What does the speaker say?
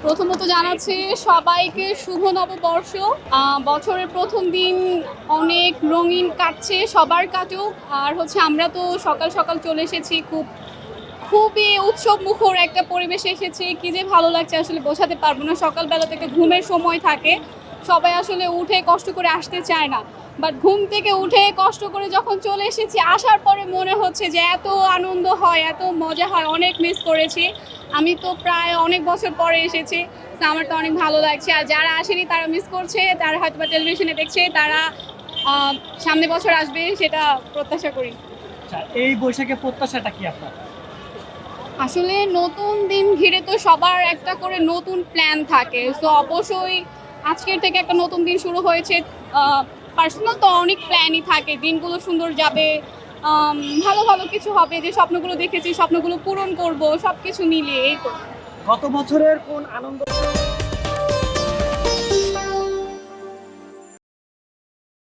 প্রথমত জানাচ্ছি সবাইকে শুভ নববর্ষ। বছরের প্রথম দিন অনেক রঙিন কাটছে, সবার কাটুক। আর হচ্ছে আমরা তো সকাল সকাল চলে এসেছি, খুবই উৎসব মুখর একটা পরিবেশে এসেছি। কি যে ভালো লাগছে আসলে বোঝাতে পারবো না। সকালবেলা থেকে ঘুমের সময় থাকে, সবাই আসলে উঠে কষ্ট করে আসতে চায় না, বাট ঘুম থেকে উঠে কষ্ট করে যখন চলে এসেছি, আসার পরে মনে হচ্ছে যে এত আনন্দ হয়, এত মজা হয়, অনেক মিস করেছি। আমি তো প্রায় অনেক বছর পরে এসেছি, তো আমার তো অনেক ভালো লাগছে। আর যারা আসেনি তারা মিস করছে, তারা হয়তো বা টেলিভিশনে দেখছে, তারা সামনে বছর আসবে সেটা প্রত্যাশা করি। আচ্ছা, এই বৈশাখের প্রত্যাশাটা কি আপনার? আসলে নতুন দিন ঘিরে তো সবার একটা করে নতুন প্ল্যান থাকে, তো অবশ্যই আজকের থেকে একটা নতুন দিন শুরু হয়েছে। পার্সোনাল তো অনেক প্ল্যানই থাকে, দিনগুলো সুন্দর যাবে, ভালো ভালো কিছু হবে, যে স্বপ্নগুলো দেখেছি স্বপ্নগুলো পূরণ করব, সব কিছু মিলিয়ে এই তো। গত বছরের কোন আনন্দ